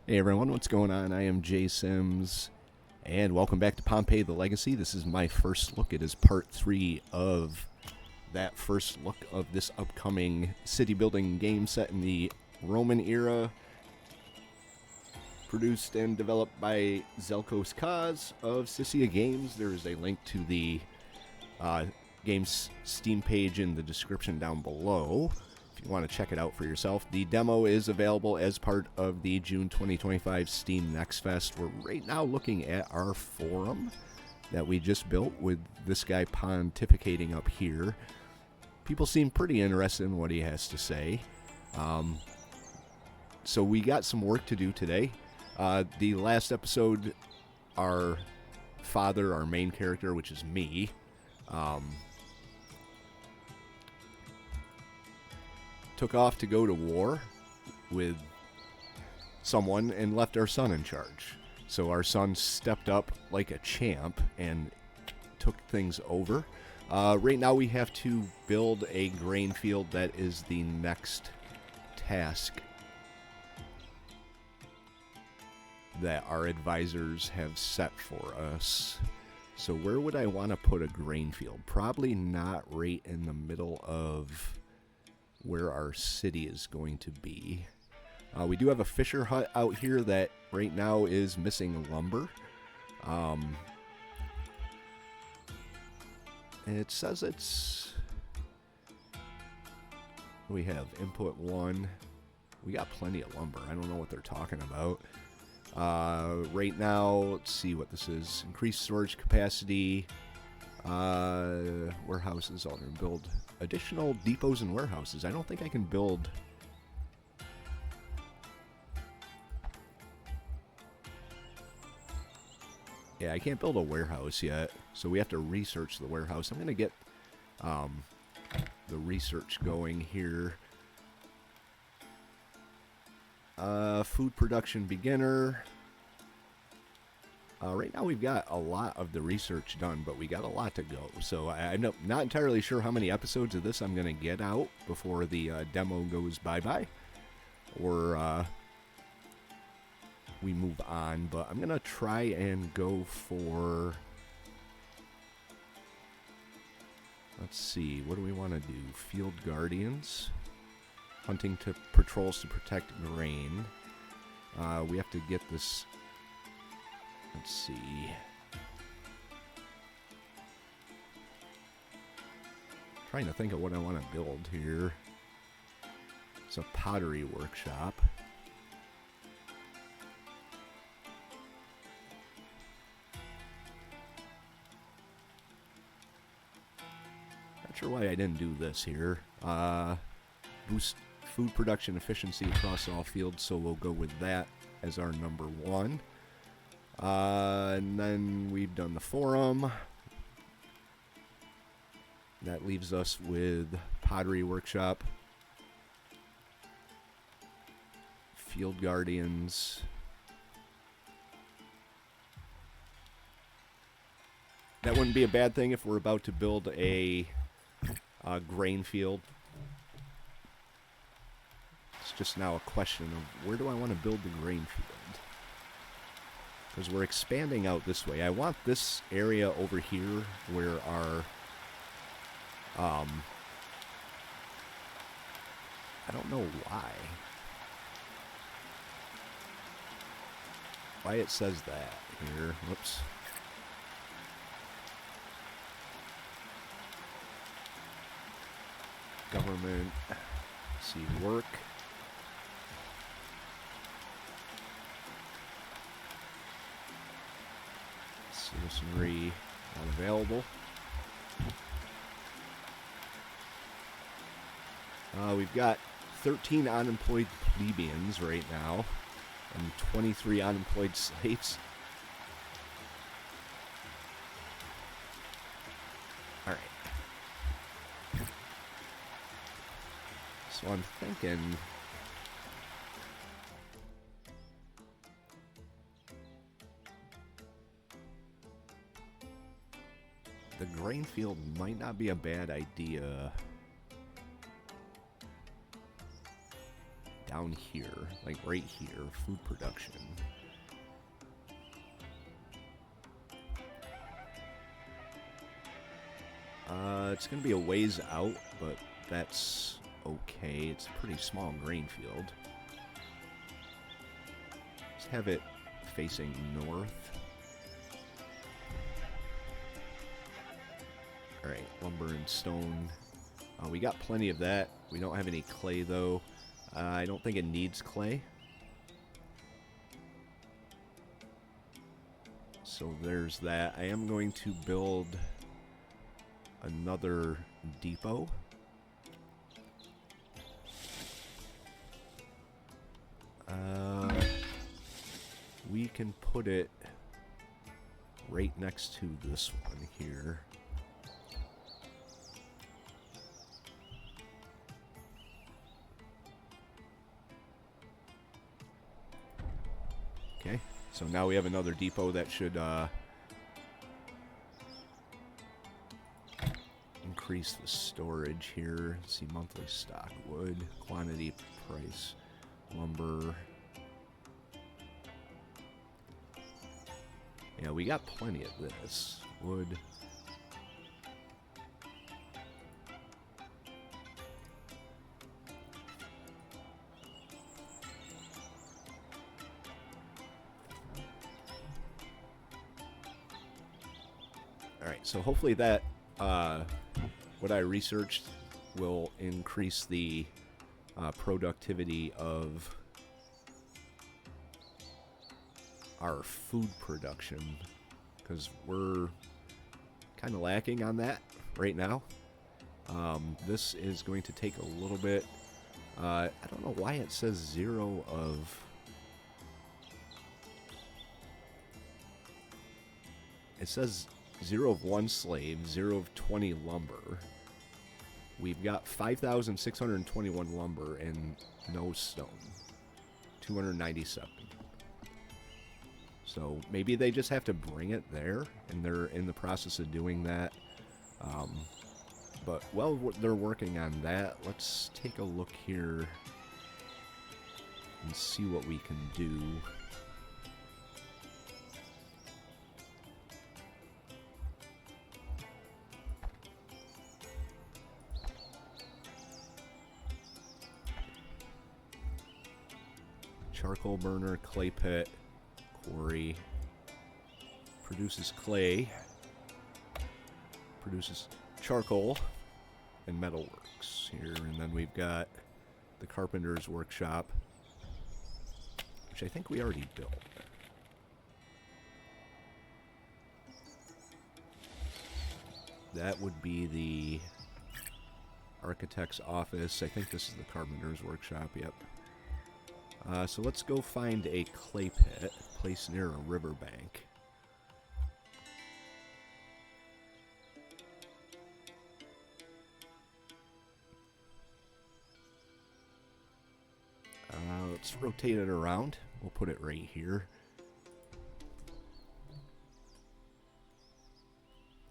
Hey everyone, what's going on? I am Jay Sims, and welcome back to Pompeii the Legacy. This is my first look. It is part 3 of that first look of this upcoming city building game set in the Roman era, produced and developed by Zelkos Kaz of Sciscia Games. There is a link to the game's Steam page in the description down below if you want to check it out for yourself. The demo is available as part of the June 2025 Steam Next Fest. We're right now looking at our forum that we just built with this guy pontificating up here. People seem pretty interested in what he has to say. So we got some work to do today. The last episode, our father, our main character, which is me, took off to go to war with someone and left our son in charge. So our son stepped up like a champ and took things over. Right now we have to build a grain field. That is the next task that our advisors have set for us. So where would I want to put a grain field? Probably not right in the middle of where our city is going to be. We do have a fisher hut out here that right now is missing lumber. It says it's... We have input 1. We got plenty of lumber. I don't know what they're talking about. Right now, let's see what this is. Increased storage capacity. Warehouses. I'll build additional depots and warehouses. I don't think I can build... Yeah, I can't build a warehouse yet, so we have to research the warehouse. I'm going to get the research going here. Food production beginner. Right now we've got a lot of the research done, but we got a lot to go. So I'm not entirely sure how many episodes of this I'm going to get out before the demo goes bye-bye. Or we move on, but I'm going to try and go for... Let's see, what do we want to do? Field Guardians. Hunting to patrols to protect grain. We have to get this... Let's see. Trying to think of what I want to build here. It's a pottery workshop. Not sure why I didn't do this here. Boost food production efficiency across all fields, so we'll go with that as our number 1. And then we've done the forum. That leaves us with pottery workshop, field guardians. That wouldn't be a bad thing if we're about to build a grain field. It's just now a question of where do I want to build the grain field? Because we're expanding out this way. I want this area over here where our... I don't know why. Why it says that here. Whoops. Government. Let's see, work. Citizenry unavailable. We've got 13 unemployed plebeians right now and 23 unemployed slaves. Alright. So I'm thinking... the grain field might not be a bad idea. down here, like right here, food production. It's going to be a ways out, but that's okay. It's a pretty small grain field. Let's have it facing north. Alright, lumber and stone. We got plenty of that. We don't have any clay, though. I don't think it needs clay. So there's that. I am going to build another depot. We can put it right next to this one here. Okay, so now we have another depot that should increase the storage here. Let's see, monthly stock, wood, quantity, price, lumber. Yeah, we got plenty of this. Wood. Alright, so hopefully that, what I researched will increase the productivity of our food production, because we're kind of lacking on that right now. This is going to take a little bit. I don't know why it says 0 of... It says 0 of 1 slave, 0 of 20 lumber. We've got 5,621 lumber and no stone. 297. So maybe they just have to bring it there, and they're in the process of doing that. But while they're working on that, let's take a look here and see what we can do. Charcoal burner, clay pit, quarry, produces clay, produces charcoal, and metalworks here. And then we've got the carpenter's workshop, which I think we already built. That would be the architect's office. I think this is the carpenter's workshop, yep. So let's go find a clay pit placed near a riverbank. Let's rotate it around. We'll put it right here.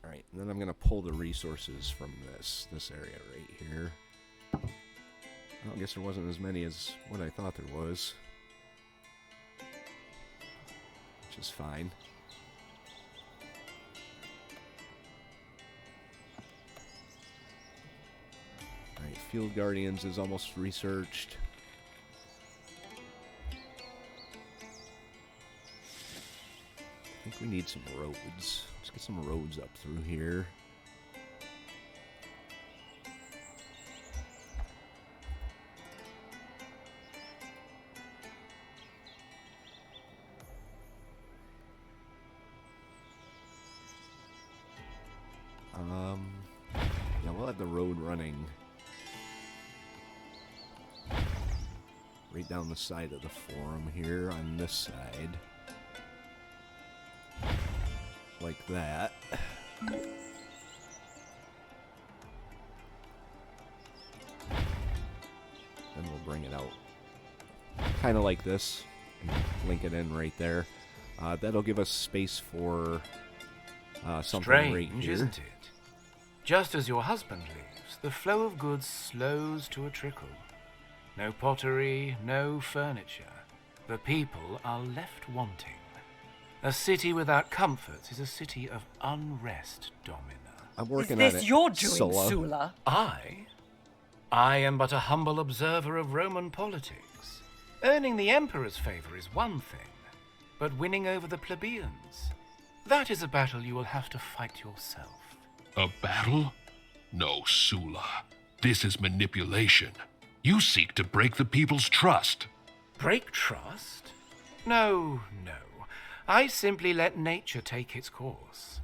Alright, and then I'm going to pull the resources from this area right here. Well, I guess there wasn't as many as what I thought there was. Which is fine. Alright, Field Guardians is almost researched. I think we need some roads. Let's get some roads up through here. Yeah, we'll have the road running right down the side of the forum here on this side. Like that. Then we'll bring it out kind of like this and link it in right there. That'll give us space for something Strange, right here. isn't it? Just as your husband leaves, the flow of goods slows to a trickle. No pottery, no furniture. The people are left wanting. A city without comforts is a city of unrest, Domina. I'm working on it. Is this your doing, Sulla? Sulla? I am but a humble observer of Roman politics. Earning the Emperor's favor is one thing, but winning over the plebeians, that is a battle you will have to fight yourself. A battle? No, Sulla. This is manipulation. You seek to break the people's trust. Break trust? No. I simply let nature take its course.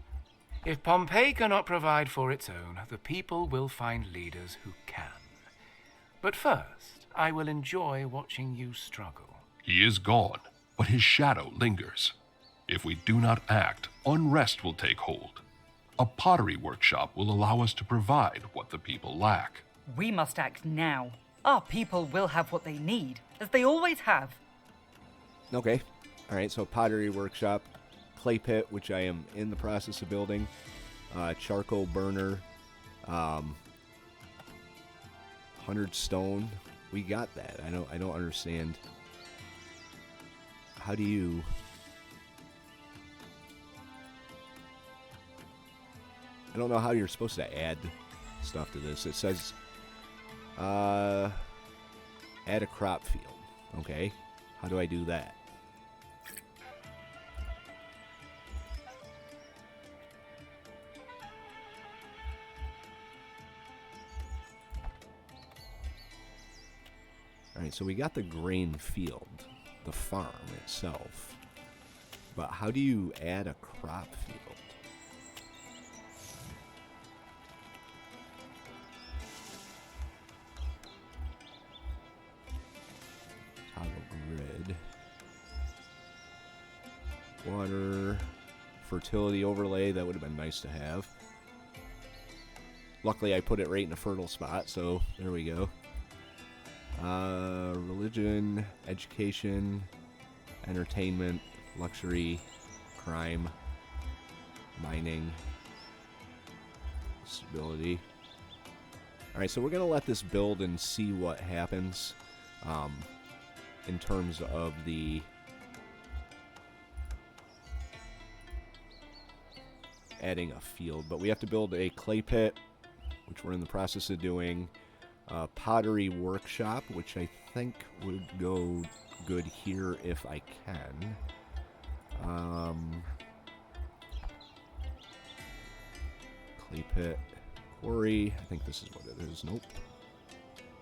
If Pompeii cannot provide for its own, the people will find leaders who can. But first, I will enjoy watching you struggle. He is gone, but his shadow lingers. If we do not act, unrest will take hold. A pottery workshop will allow us to provide what the people lack. We must act now. Our people will have what they need, as they always have. Okay. All right, so pottery workshop, clay pit, which I am in the process of building, charcoal burner, 100 stone. We got that. I don't understand. How do you... I don't know how you're supposed to add stuff to this. It says, add a crop field. Okay. How do I do that? Alright, so we got the grain field, the farm itself. But how do you add a crop field? Toggle grid. Water. Fertility overlay, that would have been nice to have. Luckily I put it right in a fertile spot, so there we go. Religion, education, entertainment, luxury, crime, mining, stability. Alright, so we're going to let this build and see what happens in terms of the adding a field. But we have to build a clay pit, which we're in the process of doing. Pottery workshop, which I think would go good here if I can. Clay pit, quarry. I think this is what it is. Nope.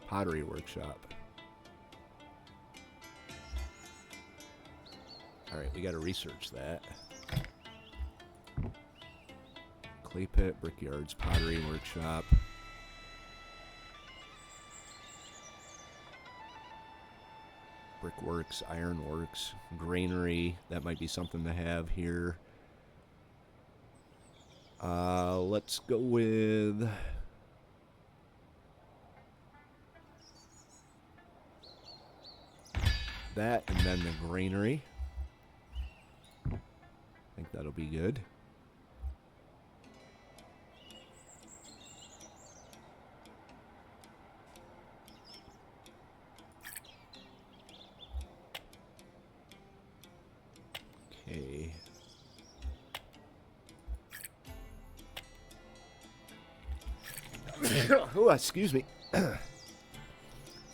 Pottery workshop. Alright, we gotta research that. Clay pit, brickyards, pottery workshop. Brickworks, ironworks, granary. That might be something to have here. Let's go with... that, and then the granary. I think that'll be good. Okay. Oh, excuse me.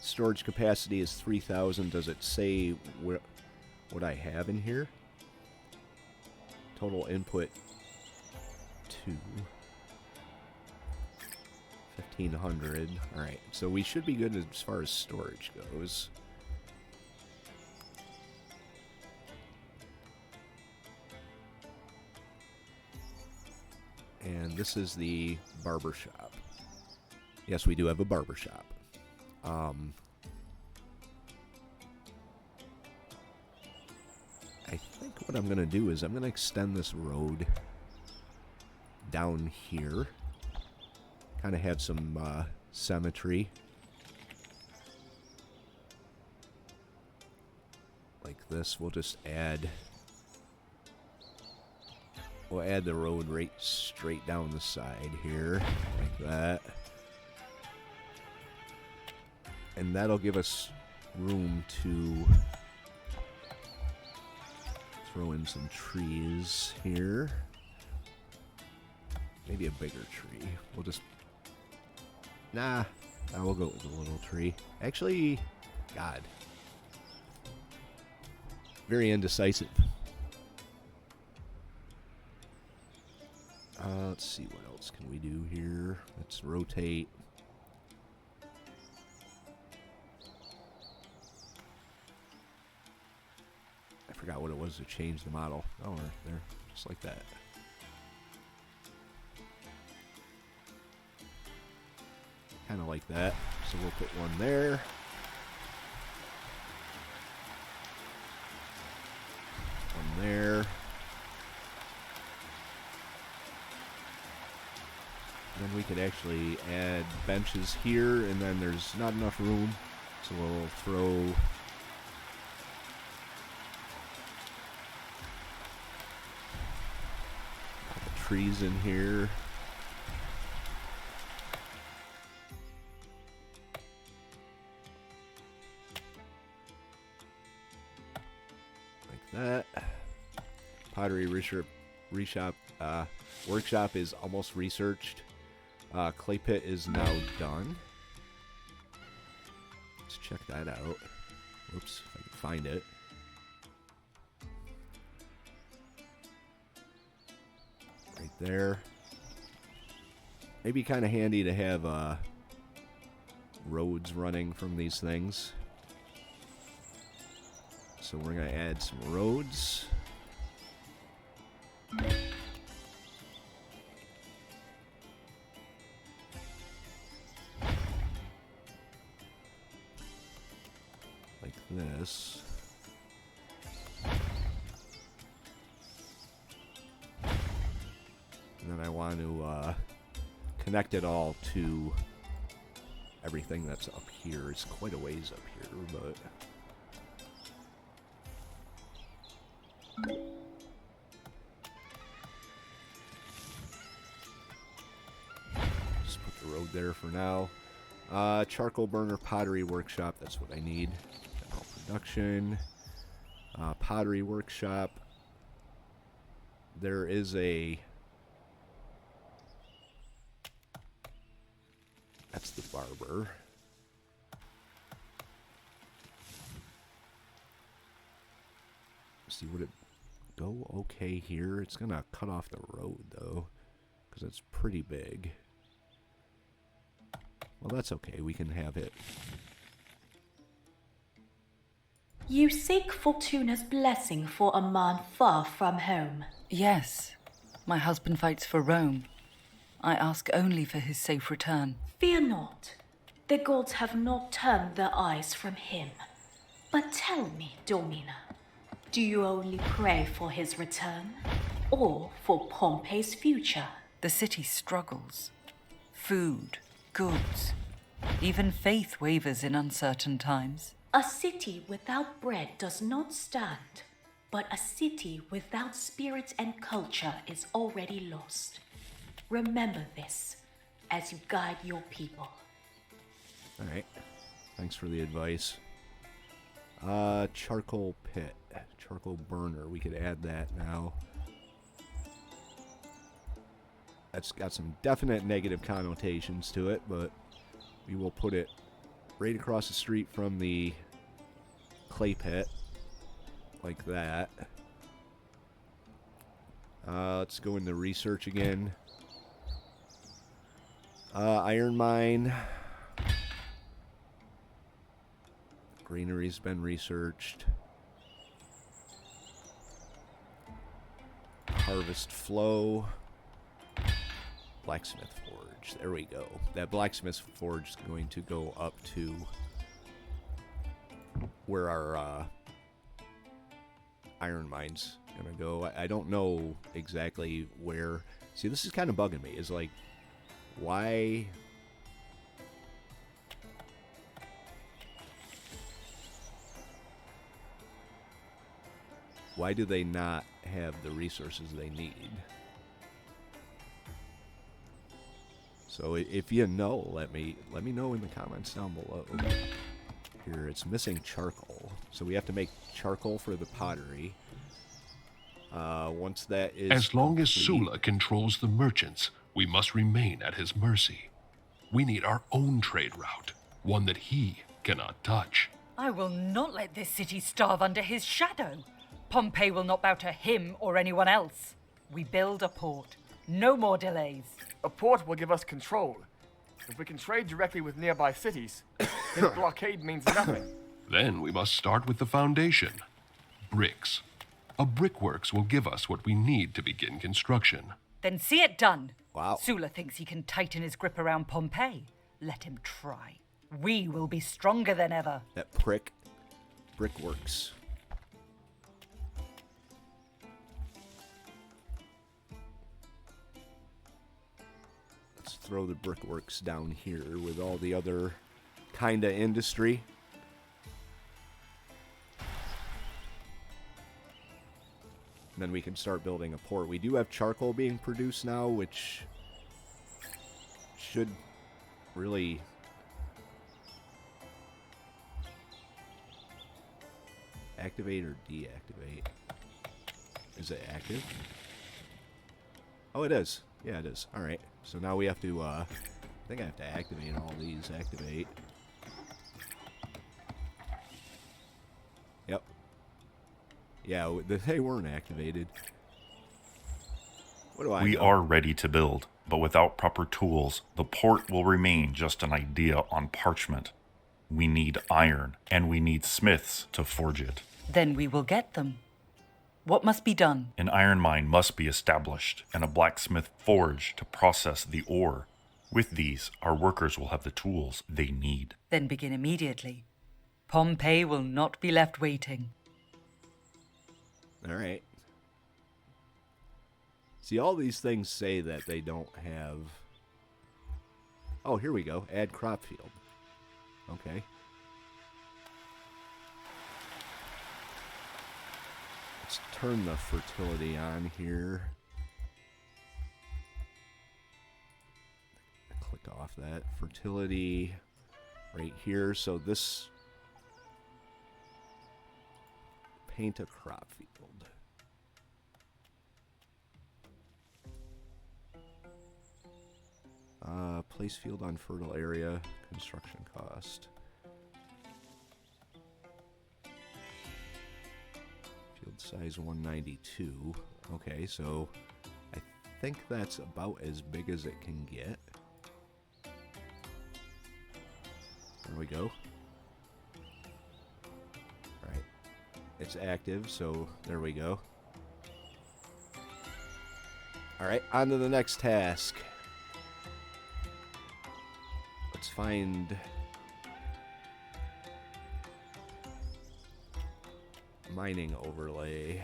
Storage capacity is 3,000. Does it say what I have in here? Total input 2. 1,500. Alright, so we should be good as far as storage goes. And this is the barber shop. Yes, we do have a barber shop. I think what I'm going to do is I'm going to extend this road down here. Kind of have some symmetry. Like this. We'll just add... we'll add the road right straight down the side here. Like that. And that'll give us room to throw in some trees here. Maybe a bigger tree. We'll just... Nah, we'll go with a little tree. Actually, God. Very indecisive. Let's see, what else can we do here? Let's rotate. I forgot what it was to change the model. Oh, right there, just like that. Kind of like that. So we'll put one there. One there. Then we could actually add benches here, and then there's not enough room, so we'll throw a couple trees in here. Like that. Pottery workshop is almost researched. Clay pit is now done. Let's check that out. Whoops, if I can find it. Right there. Maybe kind of handy to have roads running from these things. So we're going to add some roads. This. And then I want to connect it all to everything that's up here. It's quite a ways up here, but... Just put the road there for now. Charcoal burner pottery workshop, that's what I need. Production, pottery workshop. There is a... That's the barber. See, would it go okay here? It's gonna cut off the road though, because it's pretty big. Well, that's okay. We can have it. You seek Fortuna's blessing for a man far from home. Yes. My husband fights for Rome. I ask only for his safe return. Fear not. The gods have not turned their eyes from him. But tell me, Domina, do you only pray for his return? Or for Pompeii's future? The city struggles. Food, goods, even faith wavers in uncertain times. A city without bread does not stand, but a city without spirit and culture is already lost. Remember this as you guide your people. All right. Thanks for the advice. Charcoal pit. Charcoal burner. We could add that now. That's got some definite negative connotations to it, but we will put it right across the street from the clay pit, like that. Let's go into research again. Iron mine. Greenery's been researched. Harvest flow. Blacksmith forge. There we go. That blacksmith forge is going to go up to where our iron mine's gonna go. I don't know exactly where. See, this is kind of bugging me. Is like, why? Why do they not have the resources they need? So if you know, let me know in the comments down below. Here, it's missing charcoal. So we have to make charcoal for the pottery. Once that is As long as complete- Sula controls the merchants, we must remain at his mercy. We need our own trade route, one that he cannot touch. I will not let this city starve under his shadow. Pompeii will not bow to him or anyone else. We build a port. No more delays. A port will give us control. If we can trade directly with nearby cities, his blockade means nothing. Then we must start with the foundation. Bricks. A brickworks will give us what we need to begin construction. Then see it done. Wow. Sula thinks he can tighten his grip around Pompeii. Let him try. We will be stronger than ever. That brickworks. Let's throw the brickworks down here with all the other kinda industry. And then we can start building a port. We do have charcoal being produced now, which should really activate or deactivate. Is it active? Oh, it is. Yeah, it is. Alright. So now we have to, I think I have to activate all these. Activate. Yep. Yeah, they weren't activated. What do I We know? are ready to build, but without proper tools, the port will remain just an idea on parchment. We need iron, and we need smiths to forge it. Then we will get them. What must be done? An iron mine must be established, and a blacksmith forge to process the ore. With these, our workers will have the tools they need. Then begin immediately. Pompeii will not be left waiting. Alright. See, all these things say that they don't have... Oh, here we go. Add crop field. Okay. Let's turn the fertility on here. Click off that. Fertility right here. So this... Paint a crop field. Place field on fertile area. Construction cost. Field size 192. Okay, so I think that's about as big as it can get. There we go. Alright. It's active, so there we go. Alright, on to the next task. Let's find mining overlay.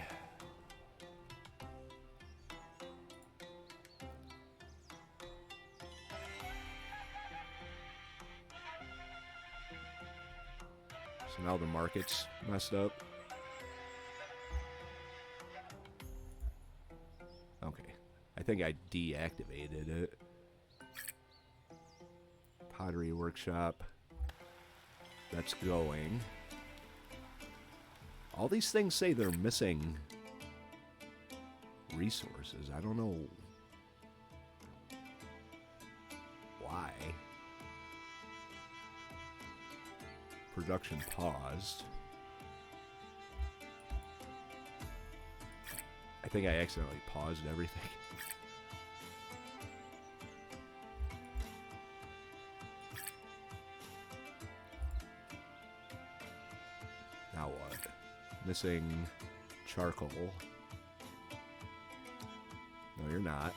So now the market's messed up. Okay. I think I deactivated it. Pottery workshop. That's going. All these things say they're missing resources. I don't know why. Production paused. I think I accidentally paused everything. Now what? Missing charcoal. No, you're not.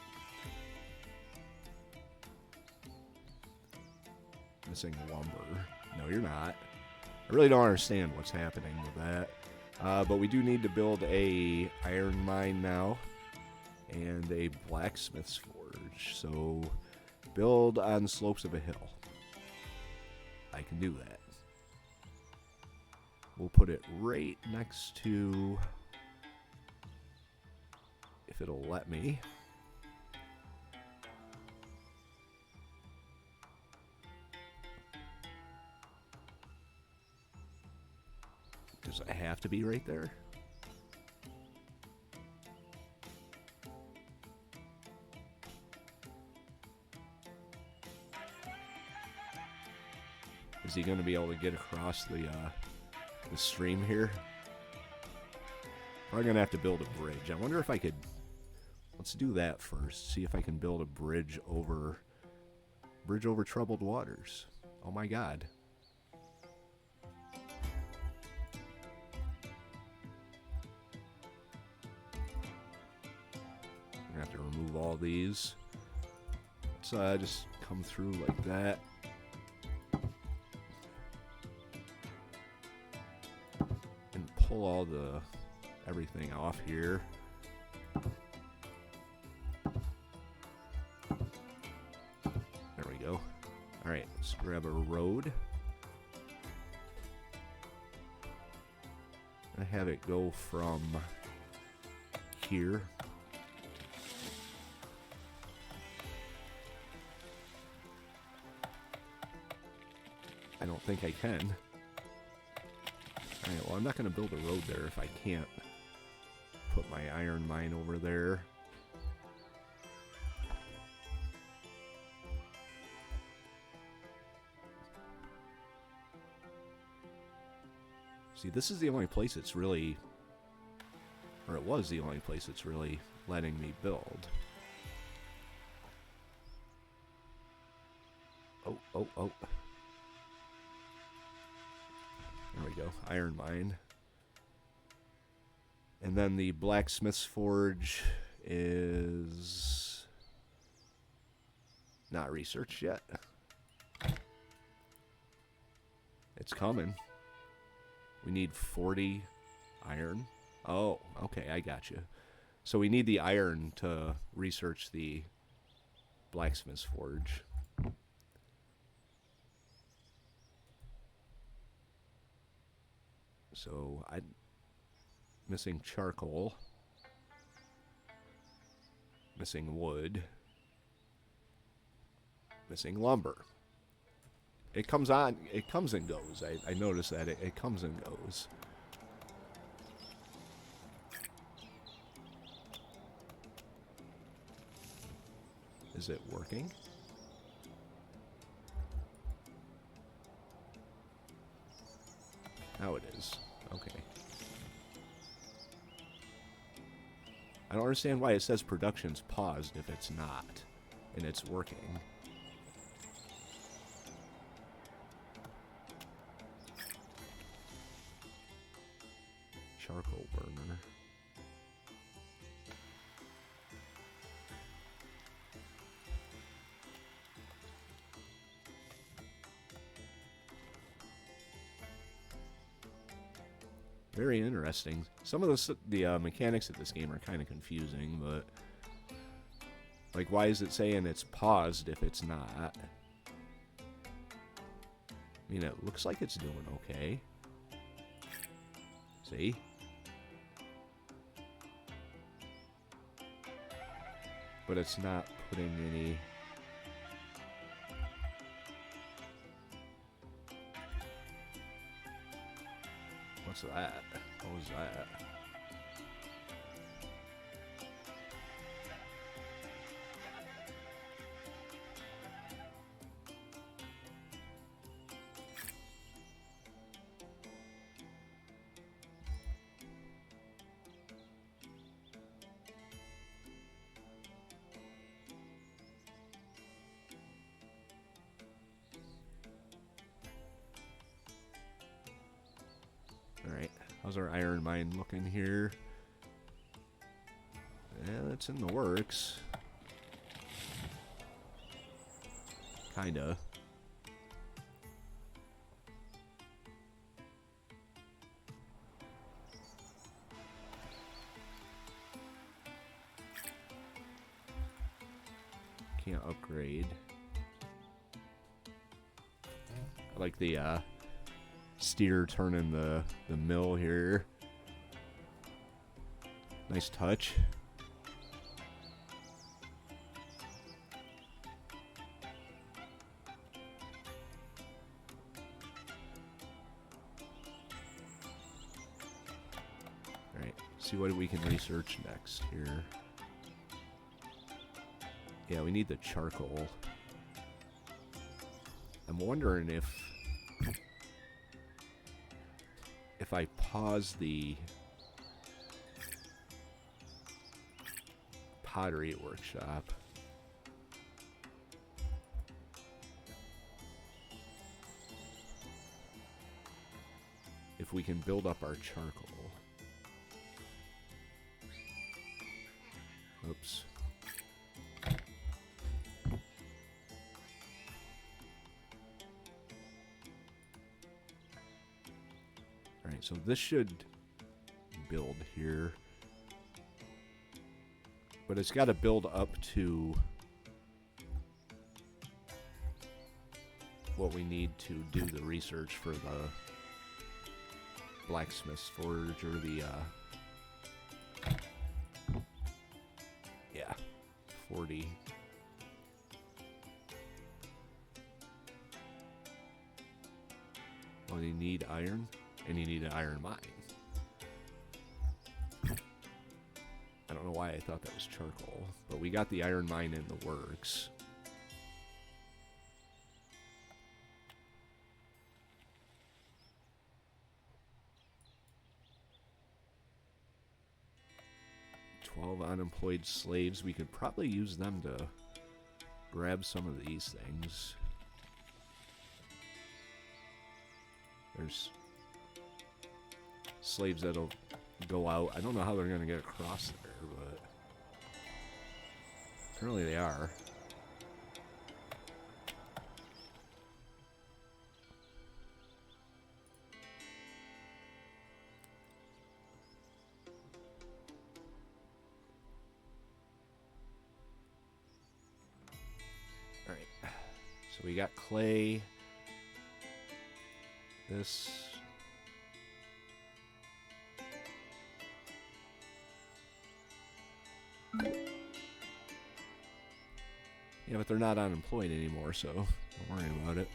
Missing lumber. No, you're not. I really don't understand what's happening with that. But we do need to build a iron mine now. And a blacksmith's forge. So, build on the slopes of a hill. I can do that. We'll put it right next to, if it'll let me, Does it have to be right there? Is he going to be able to get across the stream here? Probably going to have to build a bridge. I wonder if I could... Let's do that first. See if I can build a bridge over troubled waters. Oh my god. I'm going to have to remove all these. Let's just come through like that. And pull all the... everything off here. There we go. Alright, let's grab a road. I have it go from here. I don't think I can. Alright, well, I'm not going to build a road there if I can't put my iron mine over there. See, this is the only place it's really... Or it was the only place it's really letting me build. Oh, oh, oh. There we go. Iron mine. And then the blacksmith's forge is not researched yet. It's coming. We need 40 iron. Oh, okay, I got you. So we need the iron to research the blacksmith's forge. So I'm missing charcoal, missing wood, missing lumber. It comes on, it comes and goes. I noticed that it comes and goes. Is it working? Now it is. Okay. I don't understand why it says production's paused if it's not, and it's working. Charcoal burner. Very interesting. Some of the mechanics of this game are kind of confusing, but like, why is it saying it's paused if it's not? I mean, it looks like it's doing okay. See? But it's not putting any... What's that? What was that? Alright, how's our iron mine looking here? Yeah, it's in the works. Kinda. Can't upgrade. I like the steer turning the mill here. Nice touch. see what we can research next here. Yeah, we need the charcoal. I'm wondering if I pause the pottery workshop, if we can build up our charcoal. Oops. Alright, so this should build here. But it's got to build up to what we need to do the research for the blacksmith's forge, or the, yeah, 40. Well, you need iron, and you need an iron mine. I don't know why I thought that was charcoal, but we got the iron mine in the works. Unemployed slaves. We could probably use them to grab some of these things. There's slaves that'll go out. I don't know how they're going to get across there, but apparently they are. So we got clay. This. Yeah, but they're not unemployed anymore, so don't worry about it.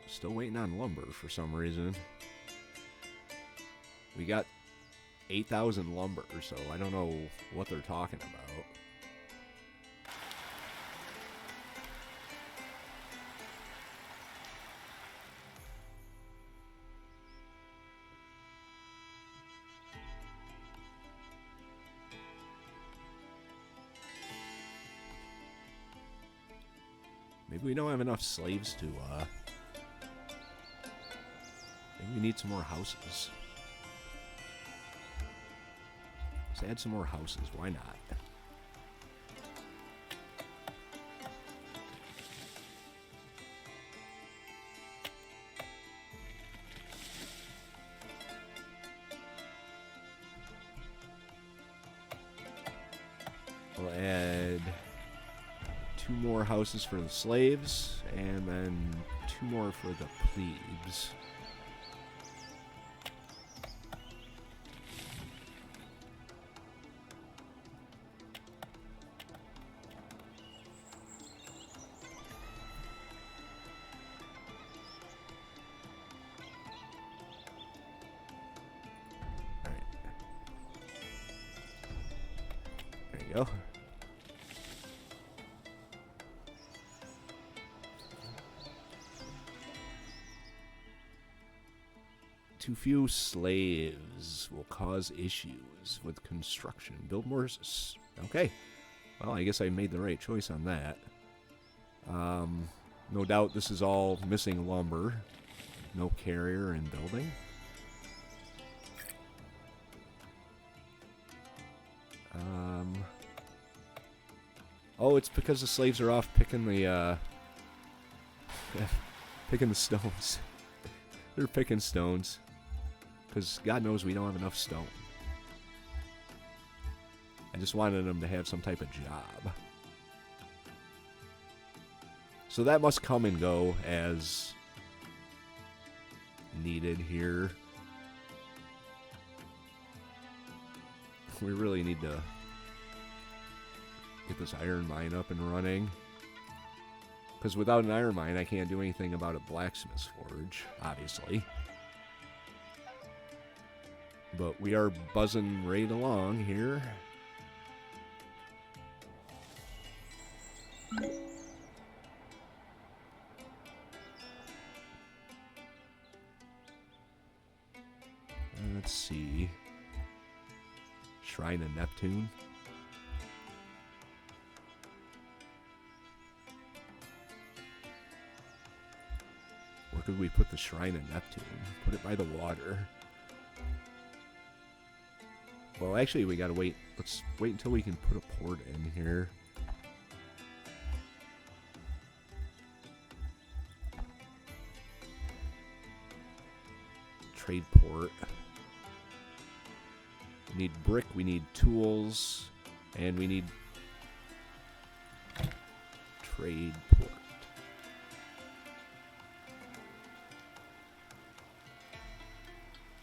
Still waiting on lumber for some reason. We got 8,000 lumber, so I don't know what they're talking about. Maybe we don't have enough slaves to, maybe we need some more houses. Let's add some more houses. Why not? We'll add 2 more houses for the slaves, and then 2 more for the plebes. Go. Too few slaves will cause issues with construction. Build more. Okay. Well, I guess I made the right choice on that. No doubt this is all missing lumber. No carrier and building. Oh, it's because the slaves are off picking the, picking the stones. They're picking stones. Because God knows we don't have enough stone. I just wanted them to have some type of job. So that must come and go as needed here. We really need to get this iron mine up and running. Because without an iron mine, I can't do anything about a blacksmith's forge, obviously. But we are buzzing right along here. Let's see. Shrine of Neptune. Where could we put the Shrine of Neptune? Put it by the water. Well, actually, we gotta wait. Let's wait until we can put a port in here. Trade port. We need brick, we need tools, and we need trade port.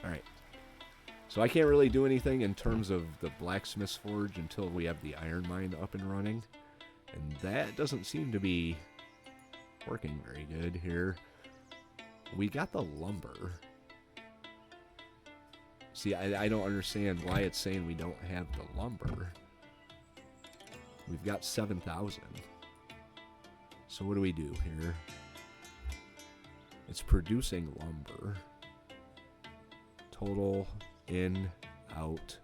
Alright. So I can't really do anything in terms of the blacksmith's forge until we have the iron mine up and running. And that doesn't seem to be working very good here. We got the lumber. See, I don't understand why it's saying we don't have the lumber. We've got 7,000. So what do we do here? It's producing lumber. Total, in, out.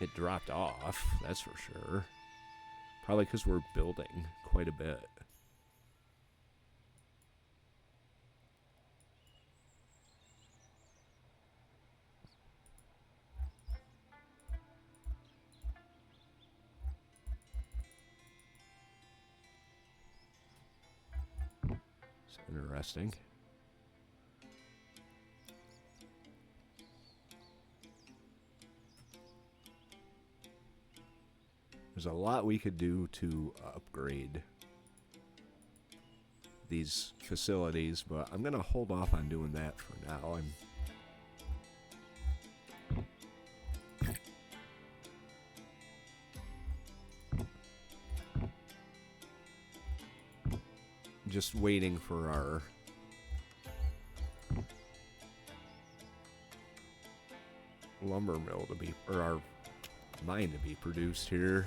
It dropped off, that's for sure. Probably because we're building quite a bit. Interesting. There's a lot we could do to upgrade these facilities, but I'm going to hold off on doing that for now. Just waiting for our lumber mill to be, or our mine to be produced here.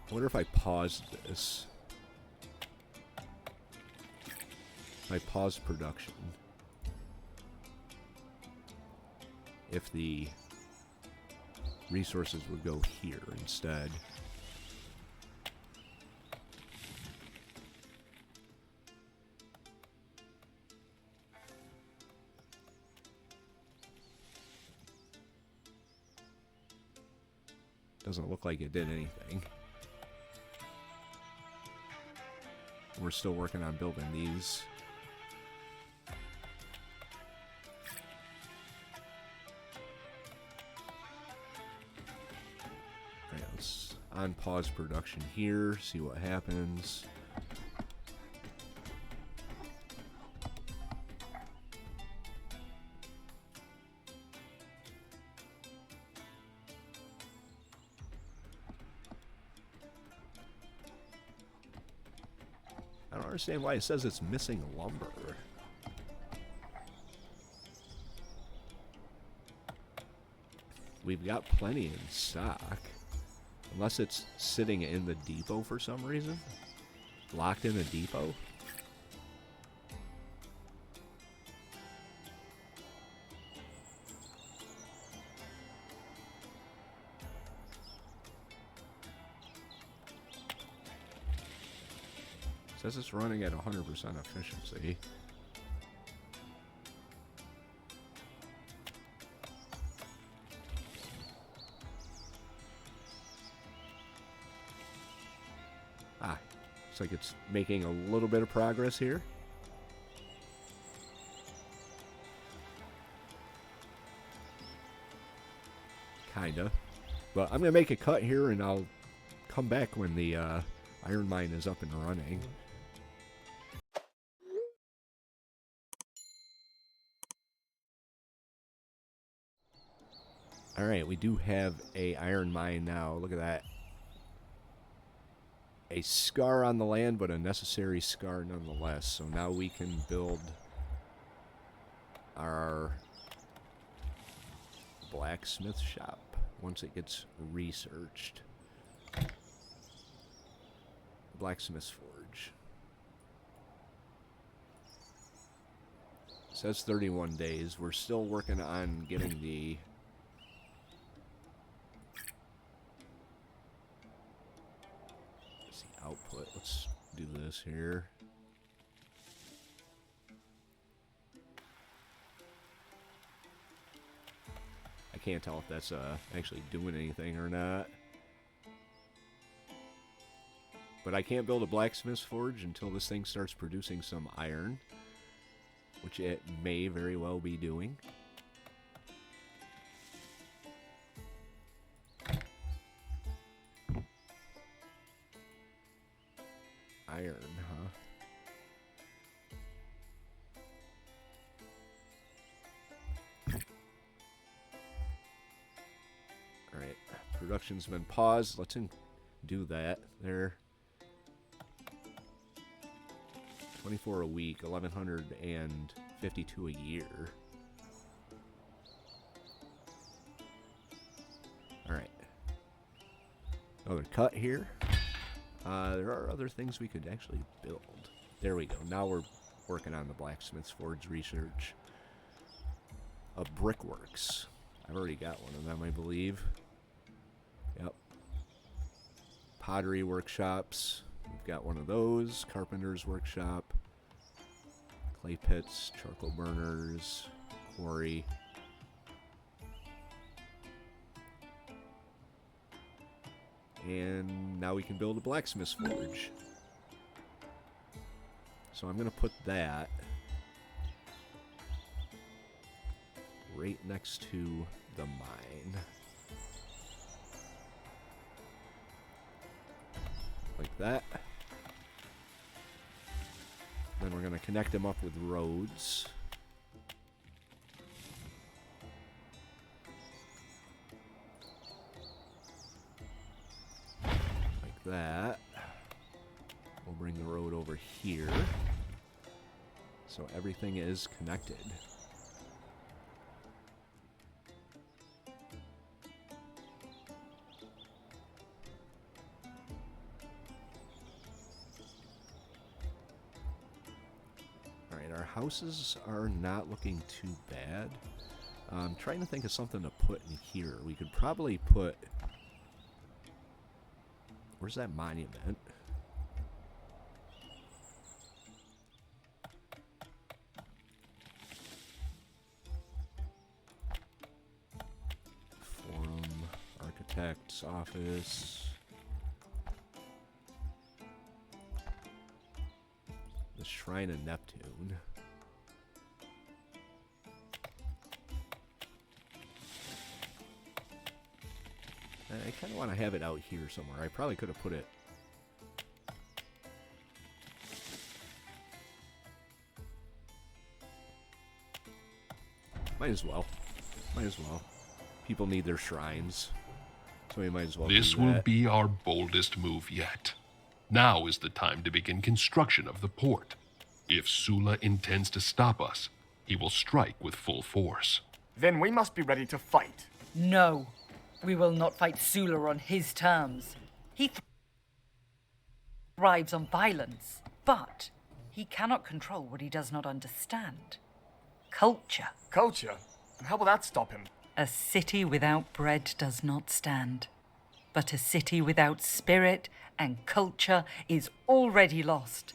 I wonder if I paused this. I paused production. If the resources would go here instead. Doesn't look like it did anything. We're still working on building these. Alright, let's unpause production here, see what happens. I don't understand why it says it's missing lumber. We've got plenty in stock. Unless it's sitting in the depot for some reason. Locked in a depot. Says it's running at 100% efficiency. Ah, looks like it's making a little bit of progress here. Kinda. But I'm gonna make a cut here and I'll come back when the iron mine is up and running. Alright, we do have a iron mine now. Look at that. A scar on the land, but a necessary scar nonetheless. So now we can build our blacksmith shop once it gets researched. Blacksmith's forge. It says 31 days. We're still working on getting the output. Let's do this here. I can't tell if that's actually doing anything or not. But I can't build a blacksmith's forge until this thing starts producing some iron, which it may very well be doing. Iron, huh? Alright, production's been paused. Let's do that. There. 24 a week, 1,152 a year. Alright. Another cut here. There are other things we could actually build. There we go. Now we're working on the blacksmith's forge research. A brickworks. I've already got one of them, I believe. Yep. Pottery workshops. We've got one of those. Carpenter's workshop. Clay pits, charcoal burners, quarry. And now we can build a blacksmith's forge. So I'm going to put that right next to the mine. Like that. Then we're going to connect them up with roads. That. We'll bring the road over here. So everything is connected. Alright, our houses are not looking too bad. I'm trying to think of something to put in here. We could probably put... Where's that monument? Forum, architect's office. The Shrine of Neptune. I kind of want to have it out here somewhere. I probably could have put it... Might as well. Might as well. People need their shrines. So we might as well This do will that. be our boldest move yet. Now is the time to begin construction of the port. If Sula intends to stop us, he will strike with full force. Then we must be ready to fight. No, we will not fight Sula on his terms. He thrives on violence, but he cannot control what he does not understand. Culture. Culture? And how will that stop him? A city without bread does not stand. But a city without spirit and culture is already lost.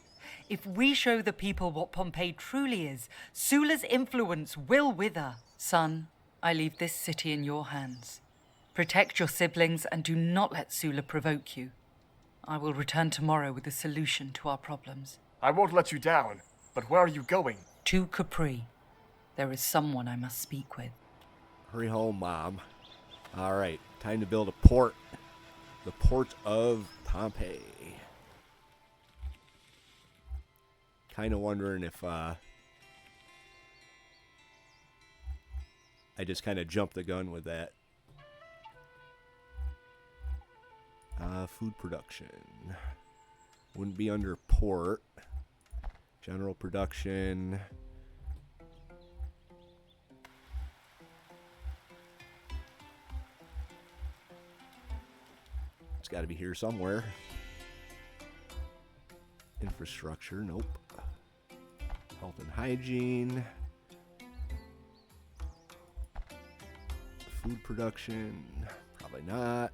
If we show the people what Pompeii truly is, Sula's influence will wither. Son, I leave this city in your hands. Protect your siblings and do not let Sula provoke you. I will return tomorrow with a solution to our problems. I won't let you down, but where are you going? To Capri. There is someone I must speak with. Hurry home, Mom. Alright, time to build a port. The port of Pompeii. Kind of wondering if I just kind of jumped the gun with that Food production. Wouldn't be under port. General production. It's got to be here somewhere. Infrastructure, nope. Health and hygiene. Food production, probably not.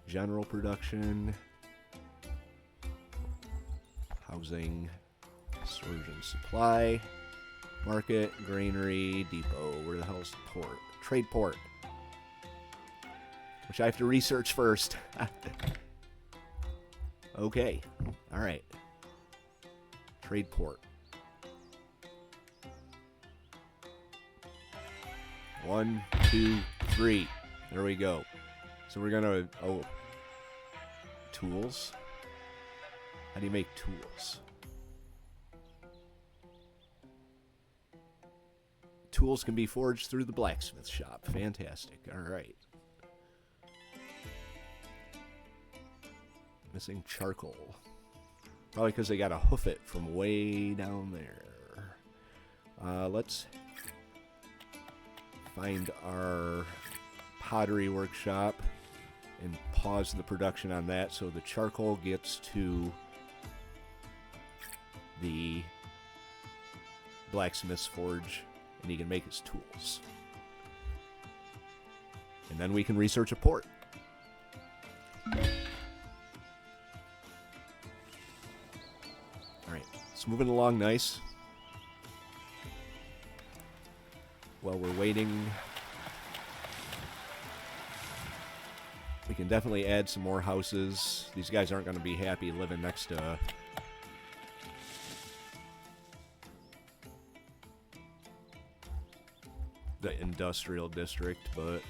General production. Housing, storage and supply. Market, granary, depot. Where the hell's the port? Trade port. Which I have to research first. Okay. Alright. Trade port. 1, 2, 3. There we go. So we're gonna... Oh. Tools? How do you make tools? Tools can be forged through the blacksmith shop. Fantastic. Alright. Missing charcoal. Probably because they got to hoof it from way down there. Let's find our pottery workshop and pause the production on that so the charcoal gets to the blacksmith's forge and he can make his tools. And then we can research a port. Alright, it's moving along nice. While we're waiting, we can definitely add some more houses. These guys aren't going to be happy living next to the industrial district, but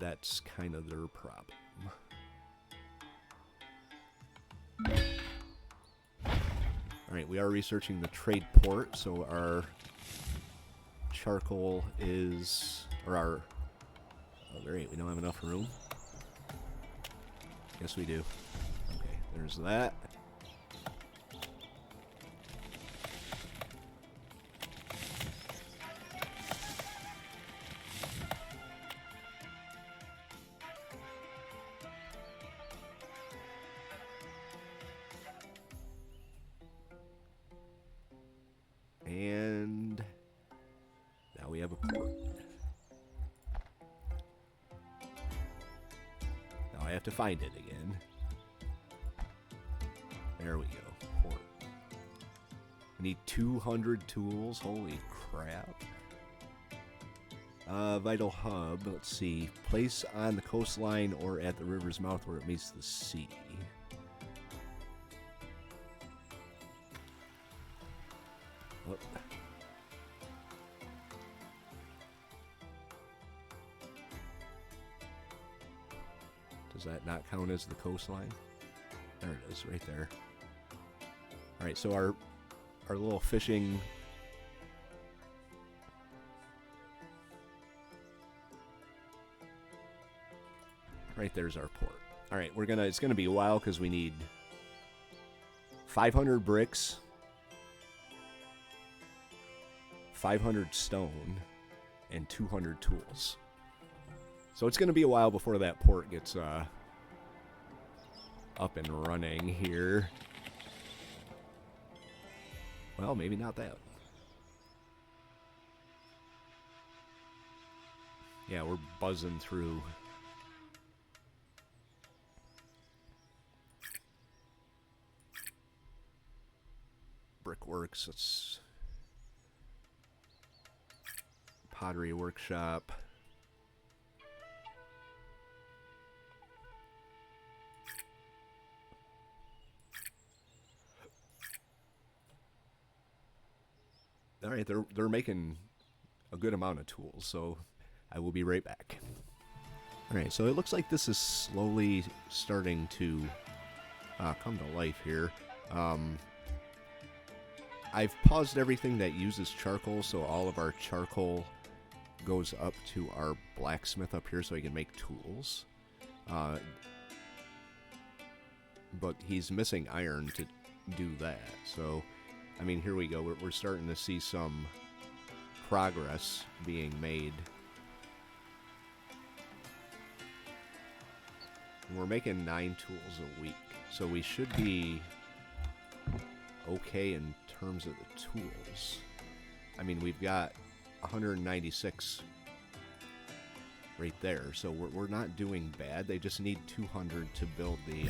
that's kind of their problem. Alright, we are researching the trade port, so our charcoal is, or our, oh great, we don't have enough room. Yes we do. Okay, there's that. And now we have a port. Now I have to find it again. There we go. Port. I need 200 tools. Holy crap. Vital hub. Let's see. Place on the coastline or at the river's mouth where it meets the sea. What? Does that not count as the coastline? There it is, right there. Alright, so our little fishing... Right there's our port. Alright, it's gonna be a while because we need 500 bricks, 500 stone, and 200 tools. So it's going to be a while before that port gets up and running here. Well, maybe not that. Yeah, we're buzzing through. Brickworks, let's... Pottery workshop. All right, they're making a good amount of tools, so I will be right back. All right, so it looks like this is slowly starting to come to life here. I've paused everything that uses charcoal, so all of our charcoal goes up to our blacksmith up here so he can make tools. But he's missing iron to do that. So, I mean, here we go. We're starting to see some progress being made. And we're making 9 tools a week. So we should be okay in terms of the tools. I mean, we've got 196 right there. So we're not doing bad. They just need 200 to build the...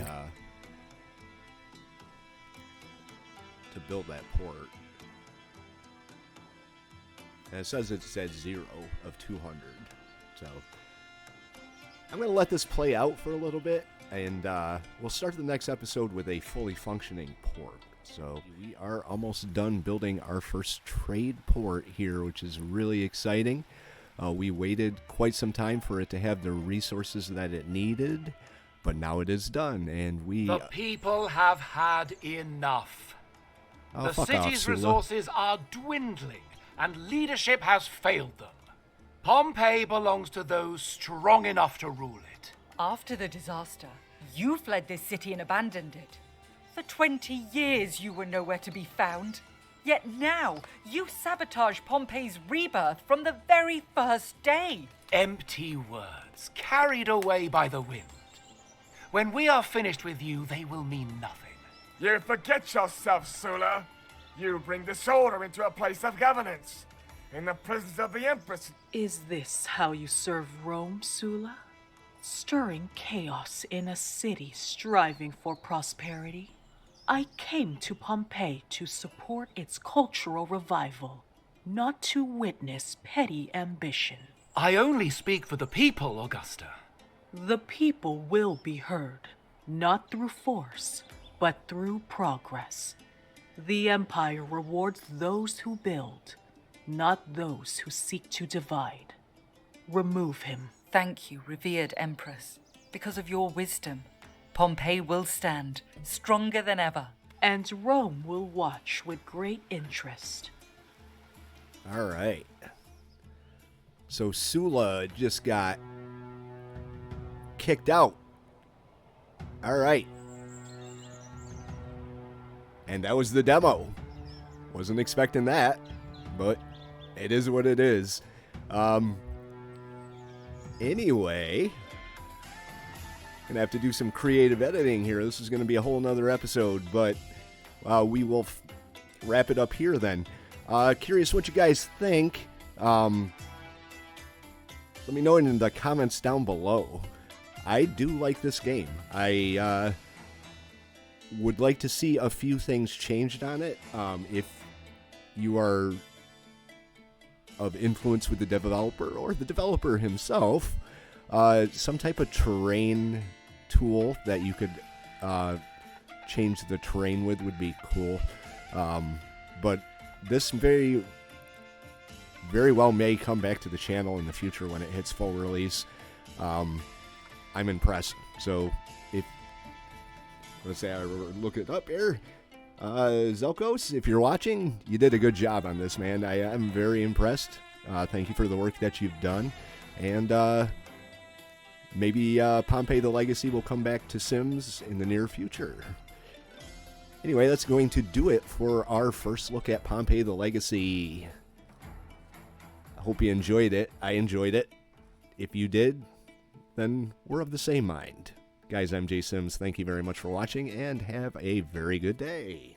to build that port. And it says it's at 0 of 200. So I'm going to let this play out for a little bit, and we'll start the next episode with a fully functioning port. So we are almost done building our first trade port here, which is really exciting. We waited quite some time for it to have the resources that it needed, but now it is done, and we... The people have had enough. Oh, The fuck city's off, Sula. resources are dwindling, and leadership has failed them. Pompeii belongs to those strong enough to rule it. After the disaster, you fled this city and abandoned it. For 20 years you were nowhere to be found. Yet now, you sabotage Pompeii's rebirth from the very first day. Empty words, carried away by the wind. When we are finished with you, they will mean nothing. You forget yourself, Sula. You bring disorder into a place of governance. In the presence of the Empress. Is this how you serve Rome, Sula? Stirring chaos in a city striving for prosperity? I came to Pompeii to support its cultural revival, not to witness petty ambition. I only speak for the people, Augusta. The people will be heard, not through force, but through progress. The Empire rewards those who build, not those who seek to divide. Remove him. Thank you, revered Empress. Because of your wisdom, Pompeii will stand, stronger than ever. And Rome will watch with great interest. All right. So Sula just got kicked out. All right. And that was the demo. Wasn't expecting that, but it is what it is. Anyway, gonna have to do some creative editing here. This is gonna be a whole nother episode, but we will wrap it up here then. Curious what you guys think. Let me know in the comments down below. I do like this game. I would like to see a few things changed on it. If you are of influence with the developer or the developer himself, some type of terrain tool that you could change the terrain with would be cool. But this very well may come back to the channel in the future when it hits full release. I'm impressed. So if let's say I look it up here, Zelkos, if you're watching, you did a good job on this, man. I am very impressed. Thank you for the work that you've done, and maybe Pompeii the Legacy will come back to Sims in the near future. Anyway, that's going to do it for our first look at Pompeii the Legacy. I hope you enjoyed it. I enjoyed it. If you did, then we're of the same mind. Guys, I'm Jay Sims. Thank you very much for watching, and have a very good day.